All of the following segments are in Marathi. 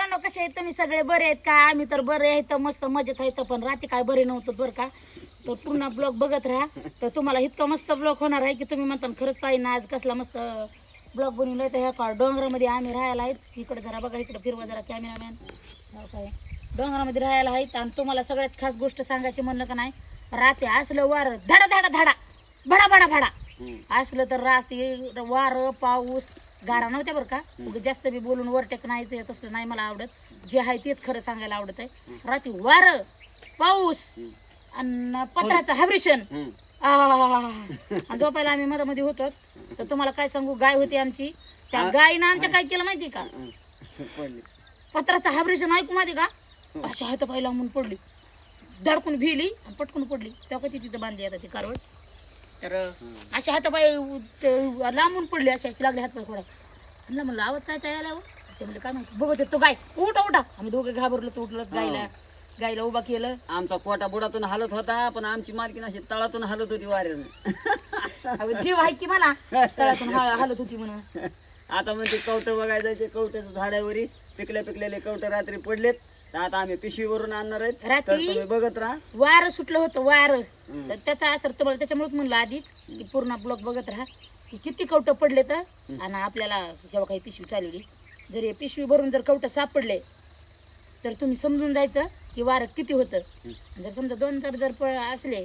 मित्रांनो, कसे आहेत तुम्ही सगळे? बरे आहेत का? आम्ही तर बरे आहेत, मस्त मजेत आहेत. पण रात्री काय बरे नव्हतं बरं का. तर पूर्ण ब्लॉग बघत राहा. तर तुम्हाला इतकं मस्त ब्लॉग होणार आहे की तुम्ही म्हणता खरंच ताई ना आज कसला मस्त ब्लॉग बनवलाय. तर ह्या का डोंगरामध्ये आम्ही राहायला आहेत. इकडे जरा बघा, इकडे फिरवा जरा कॅमेरामॅन. काय डोंगरामध्ये राहायला आहेत. आणि तुम्हाला सगळ्यात खास गोष्ट सांगायची म्हणलं का नाही, रात्री असलं वार धडा धडा धडा भडा भडा भडा असलं तर रात्री वारं पाऊस गारा नव्हत्या बरं का. जास्त बी बोलून वरटेक नाही ते तसलं नाही मला आवडत. जे आहे तेच खरं सांगायला आवडत आहे. रात्री वारं पाऊस आणि पत्राचं हायब्रेशन आणि झोपायला आम्ही मध्ये होतो. तर तुम्हाला काय सांगू, गाय होती आमची. त्या गायीनं आमच्या काय केलं माहिती का, पत्राचं हायब्रेशन ऐकू माहिती का, अशा हात पाय लांबून पडली, धडकून भिली आणि पटकून पडली. तेव्हा कधी तिथं बांधली आता ती कारवड. तर अशा हातापाय लांबून पडली, अशा लागले हातपाय खोडा. म्हणलं आवाज काय चायला हो. ते म्हणजे काय माहिती बघत येतो गाय उठा उठा. आम्ही दोघे घाबरलो तो उठलो. गायला उभा केलं. आमचा कोटा बुडातून हालत होता, पण आमची मालकीन अशी तळातून हालत होती वाऱ्यानं. जीव आहे की मला तळातून हालत होती म्हणून. आता म्हणते कवट बघायला जायचे, कवट्याच्या झाडावरी पिकलेले कवट रात्री पडलेत. तर आता आम्ही पिशवीवरून आणणार आहेत. रात्री तुम्ही बघत राहा. वारं सुटलं होतं वारं. तर त्याचा असर तुम्हाला त्याच्यामुळेच म्हणलं आधीच की पूर्ण ब्लॉग बघत राहा की किती कवट पडले. तर आणि आपल्याला जेव्हा काही पिशवी चालवली, जर हे पिशवी भरून जर कवट सापडले तर तुम्ही समजून जायचं की वारं किती होतं. जर समजा 2-4 जर असले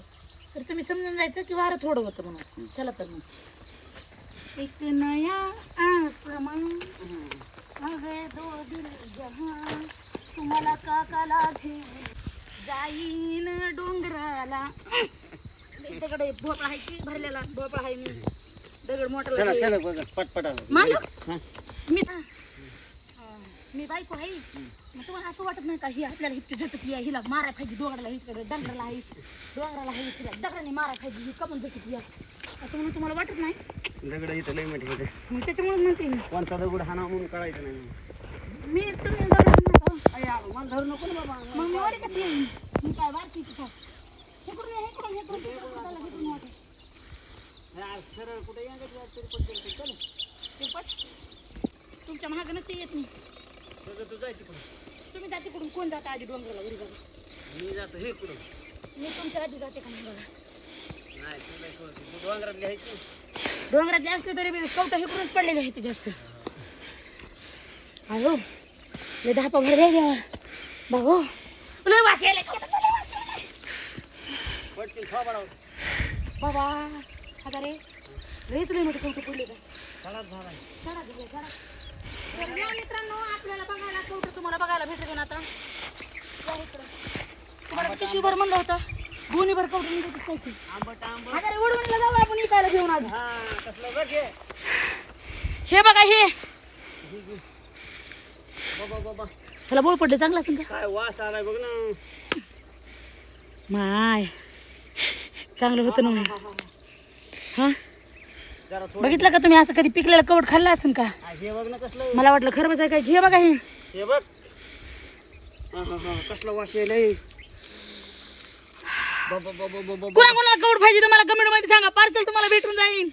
तर तुम्ही समजून जायचं की वारं थोडं होतं म्हणून. चला तर मग एक नया आसमान अगे दो दिल जहां तुम्हाला काकाला घेऊन जाईन डोंगराला. दगड भोपळा आहे की भरलेला भोपळा आहे. मी दगड मोठा पटपट मी बायको आहे. मग तुम्हाला असं वाटत नाही का ही आपल्याला इतकी झटकली आहे, हिला माराय पाहिजे दोघाला, इकडे डंगराला आहे, डोंगराला आहे, तिला दगडाने माराय पाहिजे, ही कमून झटकली आहे असं म्हणून तुम्हाला वाटत नाही? दगड इथं लई मोठी होते. मग त्याच्यामुळे म्हणते मी कोणता दगड हाना म्हणून कळायचं नाही. तुम्ही दगड मला धरू नको ना बाबा. मग मी वारी कसली आहे? मी काय वारती तिथं हे करून सरळ कुठे तुमच्या महाग नसते येत नाही. तू जायची पण तुम्ही जाते कुठून? कोण जाता आधी डोंगराला घरी बघा? मी जातो हे कुठून. मी तुमच्या आधी जाते का नाही बघा? नाही तुला तू डोंगरातली आहेस ना. डोंगरातले असले तरी कवटा हे करूनच पडलेले आहेत जास्त. अहो लय धापा भर द्या द्या बाबो, लय वास यायला पटकन खा बडाव बाबा. आता रे लयच लय मोठे कवटे पडले का? सडाच झालाय. मित्रांनो आपल्याला बघायला कवटे तुम्हाला बघायला भेटते ना. आता तुम्हाला पिशवीभर म्हणलं होतं, दोन्हीभर कवटे निघत काय की आंबट आंबट. आता रे वडवणीला जाऊ आपण इकायला घेऊन आज. हा कसलं बघ हे. हे बघा हे बाबा बाबा त्याला बोल पडले चांगला असेल का? काय वास आलाय बघ ना. माय चांगलं होतं ना मग. हा जरा थोडं बघितलं का तुम्ही असं कधी पिकलेलं कवट खाल्लं असेल का? हे बघ ना कसलं. मला वाटलं खरं आहे काय. घे बघा हे. हे बघ कसला वास यायलाय. बाबा बाबा बाबा कोणाला कवट पाहिजे तर मला कमेंट मध्ये सांगा, पार्सल तुम्हाला भेटून जाईल.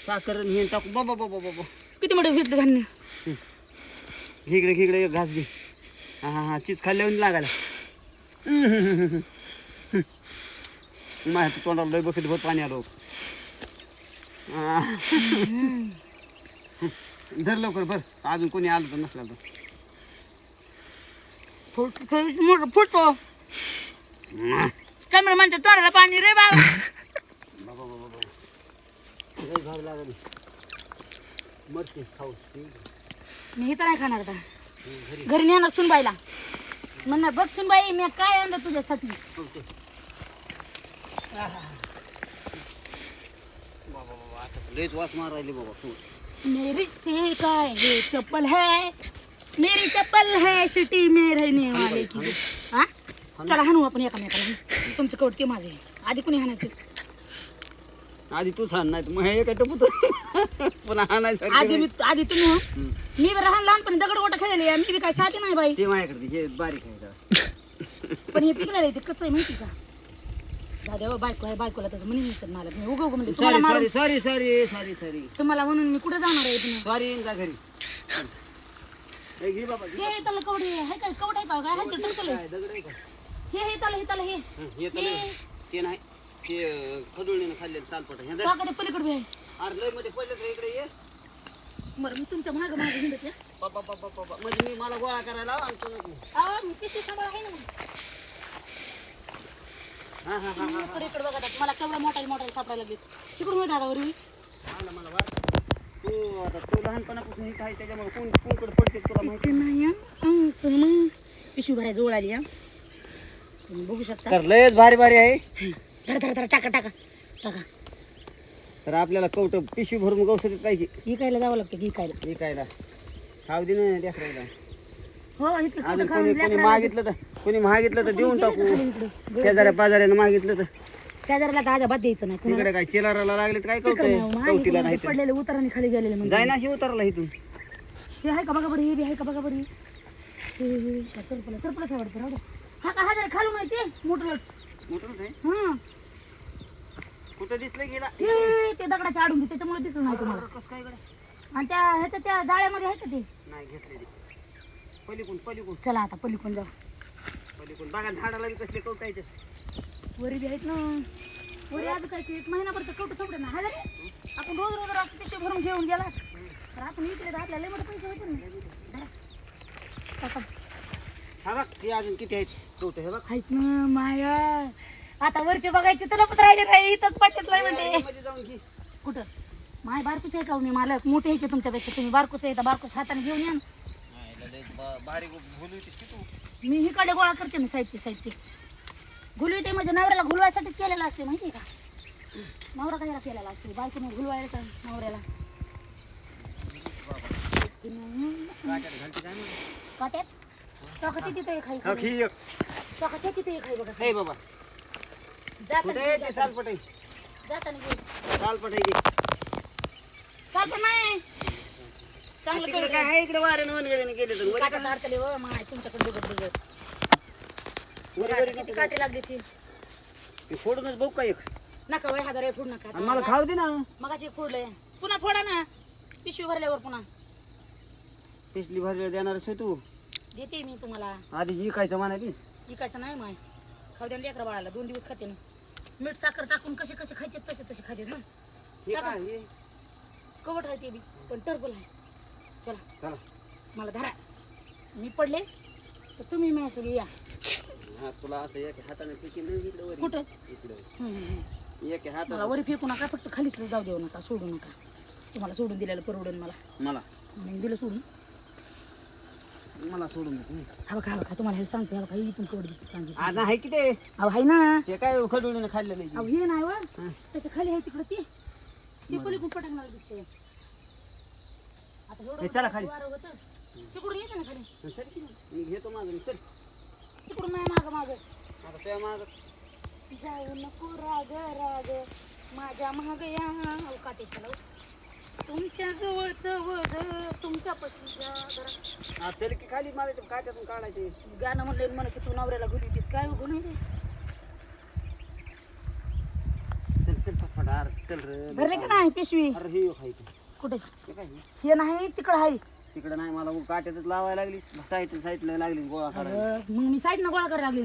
साखर हे टाकू. बाबा बाबा बाबा किती मोठे घेतलं धान्य. घिकडे एक घास घे. हा चीज खाल्ल्यावर लागायला. माझ्या तोंडाला लय बकेट भर पाणी आलो. धर लवकर भर, अजून कोणी आलं तर नसला तर. फुटतो कमेंट म्हणते तोंडाला पाणी रे बाबा. बाबा बाबा बाबा लय झाड लागली. मरते खाऊ. मी इथं नाही खाणार आता. घरी नेणार सुनबाईला म्हणणार बघ सुनबाई मी काय आणलं तुझ्यासाठी. बाबा बाबा आता लयच वास मार राहिली बाबा. मेरी से काय ये चप्पल है, मेरी चप्पल है सिटी में रहने वाले की. हा चला हाणू आपण एकामेकाला. तुमचं कवट ते माझे आधी कुणी हाणायचं? आधी तूच हाण, नाही मग हे काय टपूत पुन्हा हाणायचं. आधी तुम्ही हो. मी लहान लहानपणी दगड गोटा खेळले. मी बी काय साधी नाही बाई. ते माझ्याकडे हे बारीक आहे जरा. पण हे पिकलेलं ते कच्चं आहे माहिती का? दादा बायको आहे, बायकोला तसं म्हणे नाही मला. मी उगव म्हणजे तुम्हाला मारून सॉरी तुम्हाला म्हणून मी कुठे जाणार आहे तुम्ही? सॉरी जा घरी. हे घे बाबा हे त्याला कवडे आहे काय कवडे आहे का काय आहे ते टरकले काय दगड आहे का हे त्याला हे हे ते नाही ते खडुळीनं खाल्लेलं सालपट हे काकडे पलीकडे बी आहे अरे लय मध्ये पडलं तर इकडे ये बरं मी तुमच्या मागं हिंडते बाबा बाबा बाबा म्हणजे मी मला गोळा करायला लाव आणि तू नको मी पिशवी सांभाळ आहे ना मग हा हा हा हा इकडे बघा आता मला केवढा मोठा सापडायला लागले तिकडून होय दादा वरवी मला वाटतं तू लहानपणापासून इथं आहे त्याच्यामुळे कोणकडे पडते तुला माहिती नाही असं मग पिशवी भरायला जवळ आली हा तुम्ही बघू शकता तर लयच भारी भारी आहे धरा टाका तर आपल्याला कवट पिशवी भरून गवसरीत पाहिजे इकायला जावं लागतं विकायला खाऊ दे ना लेकरायला हो इकडे अजून कोणी मागितलं तर देऊन टाकू शेजाऱ्या पाजाऱ्यानं मागितलं तर शेजारला तर अजिबात द्यायचं नाही कुणाला. तिकडे काय चिलाराला लागले तर काय कवटं मागे कवटीला नाही तर. पडलेले उतराने खाली गेलेले म्हणजे जाय ना हे उतरला इथून हे आहे का बघा बरं हे बी आहे का बघा बरं हे सरपला ठेवायचं राहू हा का हा जरा खालून माहिती मोठं मोठंच आहे हा कुठं दिसलं गेला ते दगडाच्या आडून त्याच्यामुळे दिसत नाही तुम्हाला कसं काय गड्या? आणि त्या ह्याच्या त्या जाळ्यामध्ये आहे का ते नाही घेतलेली पलीकडून चला आता पलीकडून जाऊ बघा झाडाला बी कसले कवटायचे वरी बी आहेत ना वरी आज काय एक महिनाभर तर कवटं सोडलं ना हा रे आपण रोज असं पिशवी भरून घेऊन गेला तर आपण इकडे आपल्याला लय मोठे पैसे होते ना धरा. हा बघ ते अजून किती आहेत कवटे हे बघ आहेत ना माया आता वरचे बघायचे तर लपत राहिले नाही इथंच पटत नाही म्हणते मध्ये जाऊन घे कुठं माय बारकूच आहे का मी मला मोठे यायचे तुमच्यापेक्षा तुम्ही बारकूच आहे बारकूच हाताने घेऊन या ना. बारीक भुलू तू मी हिकडे गोळा करते ना साहित्य घुलविते म्हणजे नवऱ्याला घुलवायसाठीच केलेला असते माहिती आहे का नवरा कशाला केलेला असते बायकोने घुलवायला का नवऱ्याला काट्यात चौकाची तिथे एक आहे चौकाच्या तिथे एक आहे बघा हे बाबा कुठे ते सालपट आहे जाताना घे सालपट आहे की चालतं नाही चांगलं तिकडे काय आहे इकडे वाऱ्यानं वनगळीने गेले तर वर काटा काढतले व माय तुमच्याकडे बघत किती काटे लागले ती ते फोडूनच बघू का एक नका वय हजार फोड नका आणि मला खाऊ दे ना मगाची फोडलंय पुन्हा फोडा ना पिशवी भरल्यावर पुन्हा पिसली भरलेला देणारच आहे तू देते मी तुम्हाला आधी विकायचं म्हणाली विकायचं नाही माय खाऊ द्या लेकरा बाळाला 2 दिवस खाते ना मीठ साखर टाकून कसे खायचे तसे खाते ना हे काय हे कवट आहे ते बी पण टरबल आहे चला चला मला धरा मी पडले तर तुम्ही माझ्यासोबत या हा तुला असं एक हाताने फेकी नाही इकडे वर कुठं इकडे एक हात मला वरी फेकू नका फक्त खालीच जाऊ देऊ नका सोडू नका तुम्हाला सोडून दिलेलं परवडून मला मग दिलं सोडून मला सोडून नको हा बघा तुम्हाला हे सांगते हा बघा इथून केवढं दिसतं सांगितलं आज आहे की ते अहो आहे ना ते काय खडून खाल्लेलं अहो आहे हे नाही वा त्याच्या खाली आहे तिकडं ते पलीकडून पटकणार दिसते आता हे एवढं चला खाली. वारं होतं तिकडून येते ना खाली चल की मी घेतो माझं चल तिकडून नाही मागं आता तुझ्या माग जाऊ नको राग माझ्या माग या अहो काटे चला तुमच्या जवळचं वज तुमच्या पशी चल की खाली मला ते काट्यातून काढायचे गाणं म्हणलं म्हणा की तू नवऱ्याला गुलीतीस काय गुन्हे चल चल फटफट अरे चल रे भरले का नाही पिशवी अरे हे खाई कुठे ते काय हे नाही तिकडं आहे तिकडे नाही मला काट्यातच लावायला लागली साईडला लागली गोळा करायला मग मी साईडनं गोळा करायला लागले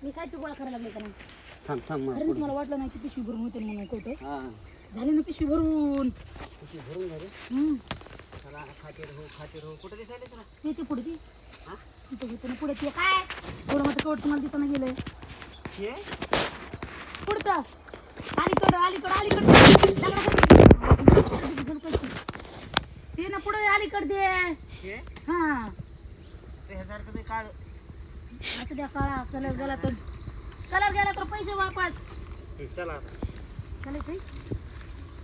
मी साईडची गोळा करायला लागले का नाही थांब अरे मला वाटलं नाही की पिशवी भरून होते म्हणून कुठं हा झाली ना पिशवी भरून भरून घे रे चला खाते हो कुठे दिसायले तुला ते पुढे ती हा तिथं होतं ना पुढे ते काय थोडं मोठं कवट तुम्हाला दिसायला गेलंय हे पुढचं अलीकडं ते ना पुढे अलीकड दे हे हा ते ह्यासारखं ते काढ असं द्या काळा कलर गेला तर पैसे वापस चला चालेल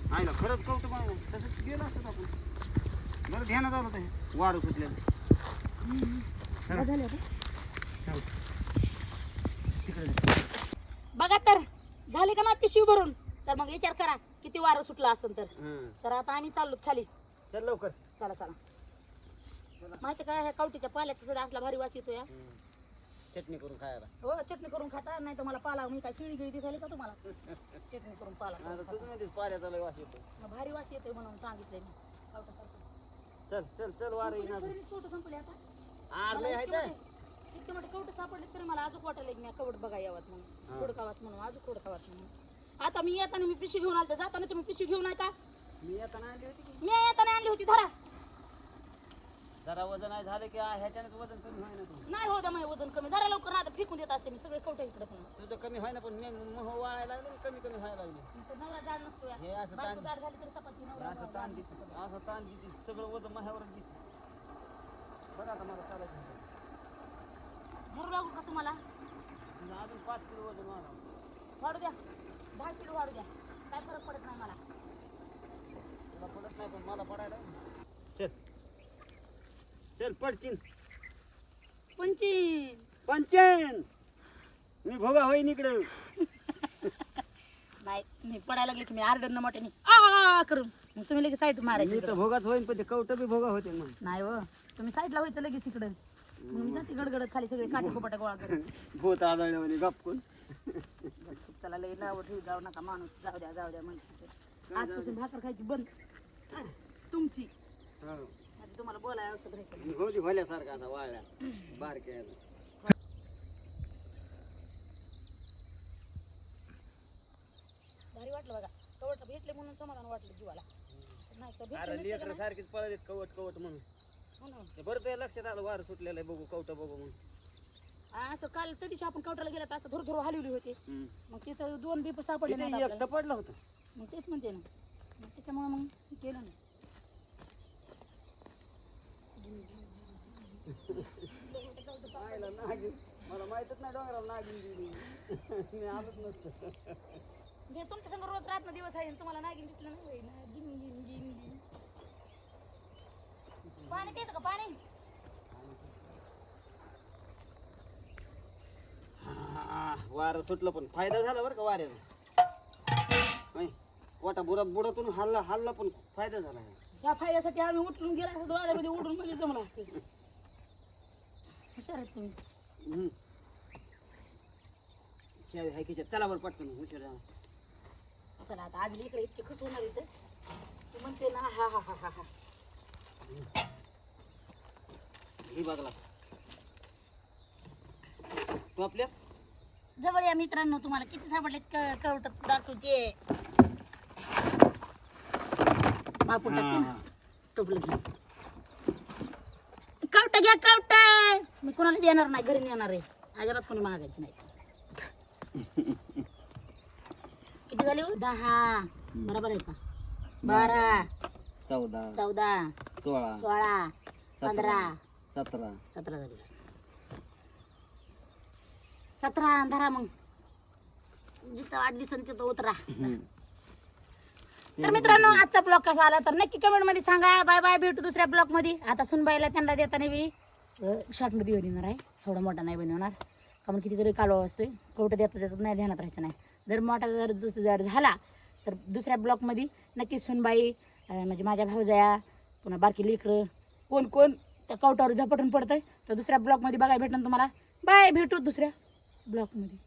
आयला खरंच कवतं मला तसंच गेलं असतं आपण बरं ध्यानात आलं ते वाढू सुटलेलं झाले आता चल. तिकडे बघा तर झाली का ना पिशवी भरून तर मग विचार करा किती वारं सुटला असेल तर आता आम्ही चाललो खाली चल लवकर चला माहिती काय ह्या कावटीच्या पाल्याचा सुद्धा असला भारी वास येतो या चटणी करून खायला हो चटणी करून खाता नाही तर मला पाला मी काय शिळी गिळी दिसायली का तुम्हाला चटणी करून पाला आता तुझं पाण्याचा लय वास येतो भारी वास येतोय म्हणून सांगितलंय मी कवटासारखं. चल चल चल वार येईन अजून. खरंच कवटं संपले आता. आर मला लय आहे इतके ते. मोठे- इतके मोठे कवटं सापडले तरी मला अजून वाटायला की मी कवट बघा यावत म्हणून खोडकावाच म्हणून अजून खोडकावाच म्हणून. आता मी येताना मी पिशवी घेऊन आलते जाताना तुम्ही पिशवी घेऊन आहे का? मी येताना आणली होती की. मी येताना आणली होती धरा. जरा वजन आहे झालं की ह्याच्यानेच वजन कमी होईना तू. नाही होतं माझं वजन कमी धरा लवकर आता फेकून देत असते मी सगळे कवटे इकडे पण. तुझं कमी व्हायना पण मह वाळायला लागले कमी कमी व्हायला लागले. तर नवरा जाड नसतो या. हे असं बायको ताण जाड झाली तरी चपाती नवरा असं ताण घेते असं ताण घेते सगळं वजन माझ्यावरच घेते. बघा आता मला चालायचं होतं. धरू लागू का तुम्हाला? म्हणजे अजून 5 किलो वजन वाढव. वाढू द्या 10 किलो वाढू द्या काय फरक पडत नाही मला. तुला पडत नाही पण मला पडायला लागलं. चल चल पडचिन पंचीन पंचन मी भोगा होईन इकडं. नाही मी पडायला लागले की मी आरडन मोठ्याने आ करून मग तुम्ही लगेच साईड मारायची मी तर इकडं. भोगाच होईन पण ते कवट बी भोगा होते मग. नाही हो तुम्ही साईडला व्हायचं लगेच इकडं मग मी जाते गडगडत खाली सगळे काठी खोपाटा गोळा करून. भूत आदळले म्हणे गपकून. चला लई नाव ठेवू जाऊ नका माणूस जाऊ द्या म्हणते आजपासून भाकर खायची बंद तुमची. हो. आता तुम्हाला बोलायला असं राहायचं. मी होती भल्यासारखा आता वाळल्या बारक्या. भारी वाटलं बघा कवट भेटले म्हणून समाधान वाटलं जीवाला. नाही तर भेटले अरे नसते का लेकर नाही? सारखीच पळत कवट कवट म्हणून. हो ना. ते बरं तुझ्या लक्षात आलं वार सुटलेलं आहे बघू कवट बघू म्हणून. असं काल त्या दिवशी आपण कवटाला गेला तर असं धुर हलवली होती मग तिथं 2 बिप सापडले तिथे नाहीत एकटं आपल्याला. पडलं होतं. मग तेच म्हणते ना मग त्याच्यामुळे मग केलं ना. नाहीला नागिन मला माहितच नाही डोंगराला नागिन गेली. मी आलोच नसतं. हे तुमच्या संग रोज रात्र दिवस आहे आणि तुम्हाला नागिन दिसलं नाही होय. नागिन, गिन, गिन, गिन. पाणी प्यायचं का पाणी? वारं सुटलं पण फायदा झाला बरं का वाऱ्याचा. पोटा बुडातून हल्ला पण फायदा झाला. त्या फायद्यासाठी आम्ही उठून गेला असं द्वारामध्ये उठून म्हणजे जमला असेल. हुशार आहेत तुम्ही. हाय खिच्यात चला बरं पटकन हुशार झाला. चला आता आज इकडे इतके खुश होणार इथं तू म्हणते ना हा हा हा हा हा. ही बघला तू आपल्या जवळ या मित्रांनो तुम्हाला किती सापडले कवट दाखवते. बापू टाकते ना टोपलं घे. कवट घ्या कवट. मी कोणाला देणार नाही घरी नेणार आहे अजिबात कोणी मागायचं नाही. किती झाले हो? 10 बरोबर आहे का? 12 14 14 16 16 15 17 17 झाले. 17 धरा मग जिथं वाट दिसन तिथं उतरा. तर मित्रांनो आजचा ब्लॉग कसा आला तर नक्की कमेंट मध्ये सांगा. बाय बाय भेटू दुसऱ्या ब्लॉग मध्ये. आता सुनबाईला त्यांना देताना मी शॉर्ट मध्ये बनवणार आहे. थोडा मोठा नाही बनवणार कारण कितीतरी कालवा असतोय कवटं देतात नाही ध्यानात राहायचं नाही. जर मोठा जर झाला तर दुसऱ्या ब्लॉग मध्ये नक्की सुनबाई म्हणजे माझ्या भाऊजाया पुन्हा बारकी लेकरं कोण कोण त्या कवटावर झपटून पडतंय तर दुसऱ्या ब्लॉग मध्ये बघायला भेटणार तुम्हाला. बाय भेटू दुसऱ्या ब्लॉग मध्ये.